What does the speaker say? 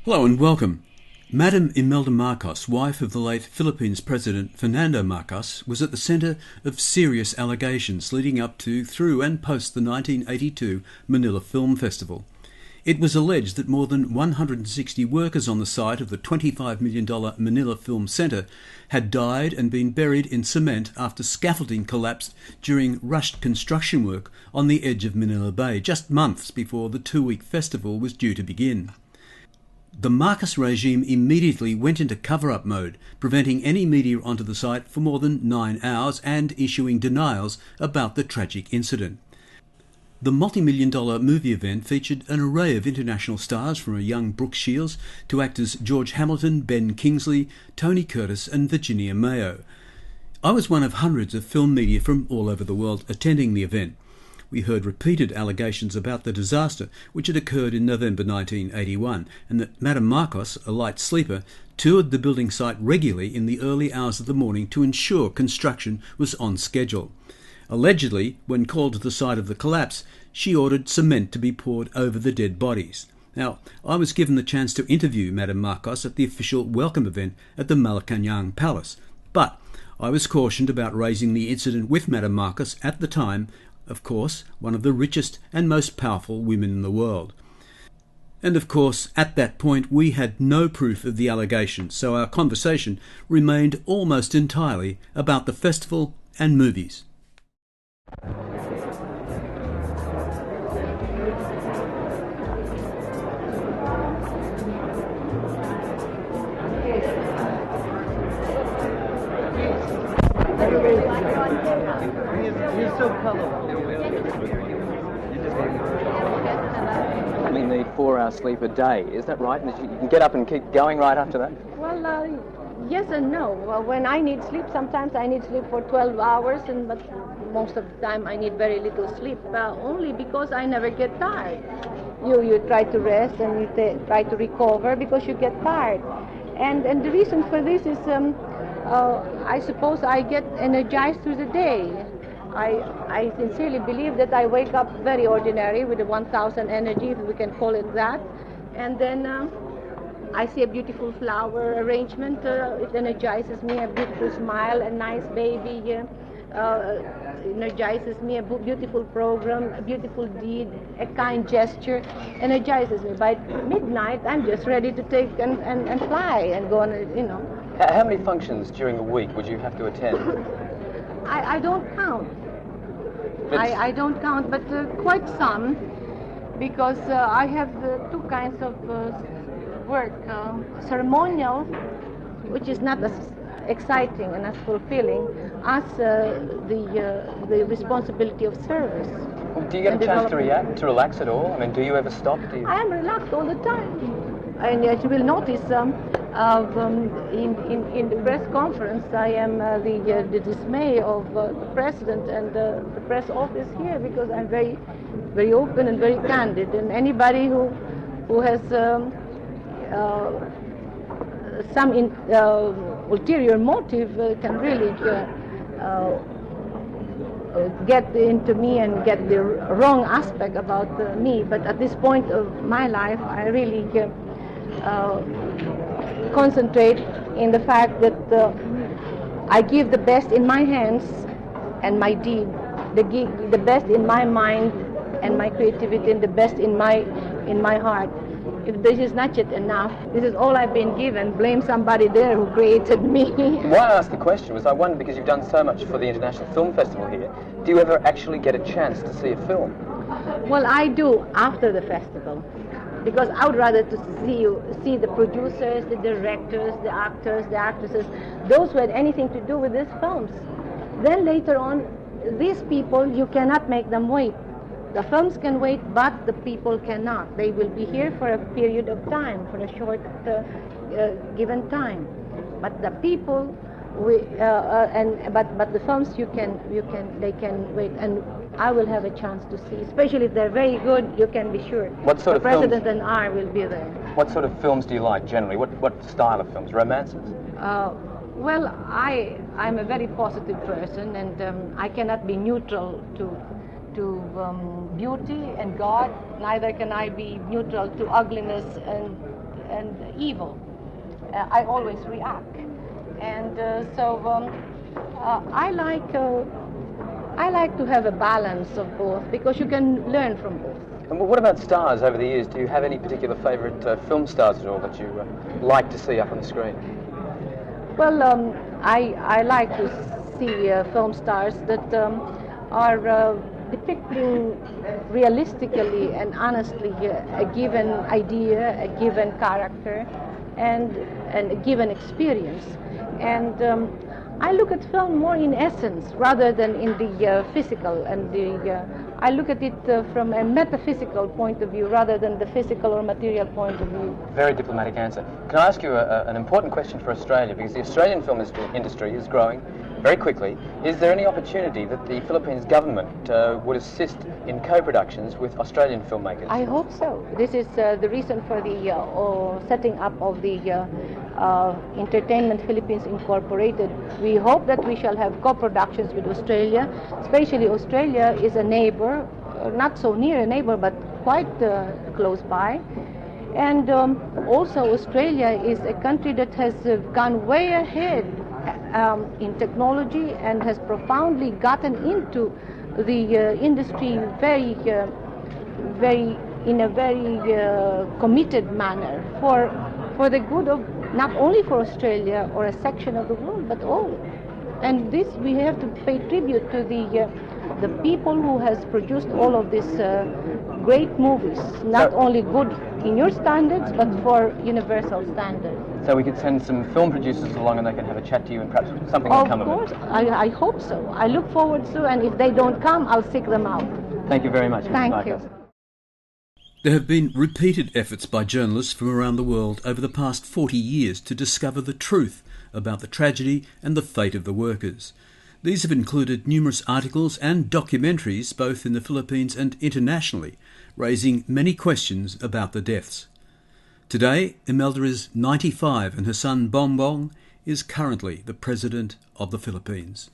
Hello and welcome. Madam Imelda Marcos, wife of the late Philippines President Fernando Marcos, was at the centre of serious allegations leading up to, through and post the 1982 Manila Film Festival. It was alleged that more than 160 workers on the site of the $25 million Manila Film Centre had died and been buried in cement after scaffolding collapsed during rushed construction work on the edge of Manila Bay, just months before the two-week festival was due to begin. The Marcos regime immediately went into cover-up mode, preventing any media onto the site for more than 9 hours and issuing denials about the tragic incident. The multi-million-dollar movie event featured an array of international stars, from a young Brooke Shields to actors George Hamilton, Ben Kingsley, Tony Curtis and Virginia Mayo. I was one of hundreds of film media from all over the world attending the event. We heard repeated allegations about the disaster, which had occurred in November 1981, and that Madam Marcos, a light sleeper, toured the building site regularly in the early hours of the morning to ensure construction was on schedule. Allegedly, when called to the site of the collapse, she ordered cement to be poured over the dead bodies. Now, I was given the chance to interview Madam Marcos at the official welcome event at the Malacañang Palace, but I was cautioned about raising the incident with Madam Marcos, at the time, of course, one of the richest and most powerful women in the world. And of course, at that point, we had no proof of the allegations, so our conversation remained almost entirely about the festival and movies. You're so colorful. I mean, the 4-hour sleep a day, is that right? You can get up and keep going right after that? Well, yes and no. Well, when I need sleep, sometimes I need sleep for 12 hours, but most of the time I need very little sleep, only because I never get tired. You try to rest and you try to recover because you get tired. And the reason for this is, I suppose I get energized through the day. I sincerely believe that I wake up very ordinary with a 1,000 energy, if we can call it that, and then I see a beautiful flower arrangement, it energizes me, a beautiful smile, a nice baby, energizes me, a beautiful program, a beautiful deed, a kind gesture, energizes me. By midnight, I'm just ready to take and fly and go on, How many functions during the week would you have to attend? I don't count. I don't count, but quite some, because I have two kinds of work. Ceremonial, which is not as exciting and as fulfilling as the responsibility of service. Do you get a chance to relax at all? I mean, do you ever stop? I am relaxed all the time. And as you will notice, in the press conference, I am the dismay of the president and the press office here, because I'm very, very open and very candid. And anybody who has some ulterior motive can really get into me and get the wrong aspect about me. But at this point of my life, I really concentrate in the fact that I give the best in my hands and my deed, the best in my mind and my creativity, and the best in my heart. If this is not yet enough, this is all I've been given. Blame somebody there who created me. Why I asked the question was, I wondered, because you've done so much for the International Film Festival here, do you ever actually get a chance to see a film? Well, I do after the festival, because I would rather to see the producers, the directors, the actors, the actresses, those who had anything to do with these films. Then later on, these people, you cannot make them wait. The films can wait, but the people cannot. They will be here for a period of time, for a short given time. But the people, but the films they can wait, and I will have a chance to see. Especially if they're very good, you can be sure. What sort of President films? and I will be there. What sort of films do you like generally? What style of films? Romances? Well, I'm a very positive person, and I cannot be neutral to beauty and God. Neither can I be neutral to ugliness and evil. I always react, and I like to have a balance of both, because you can learn from both. And what about stars over the years? Do you have any particular favourite film stars at all that you like to see up on the screen? Well, I like to see film stars that are depicting realistically and honestly a given idea, a given character, and a given experience. And I look at film more in essence rather than in the physical, and I look at it from a metaphysical point of view rather than the physical or material point of view. Very diplomatic answer. Can I ask you an important question for Australia? Because the Australian film industry is growing very quickly. Is there any opportunity that the Philippines government would assist in co-productions with Australian filmmakers? I hope so. This is the reason for the setting up of the Entertainment Philippines Incorporated. We hope that we shall have co-productions with Australia. Especially Australia is a neighbor, not so near a neighbor, but quite close by. And also Australia is a country that has gone way ahead in technology and has profoundly gotten into the industry in a very committed manner for the good of not only for Australia or a section of the world, but all. And this we have to pay tribute to the people who has produced all of these great movies, not only good in your standards, but for universal standards. So we could send some film producers along and they can have a chat to you and perhaps something will come of it. Of course, I hope so. I look forward to, and if they don't come, I'll seek them out. Thank you very much. Thank you. There have been repeated efforts by journalists from around the world over the past 40 years to discover the truth about the tragedy and the fate of the workers. These have included numerous articles and documentaries both in the Philippines and internationally, raising many questions about the deaths. Today, Imelda is 95 and her son Bongbong is currently the President of the Philippines.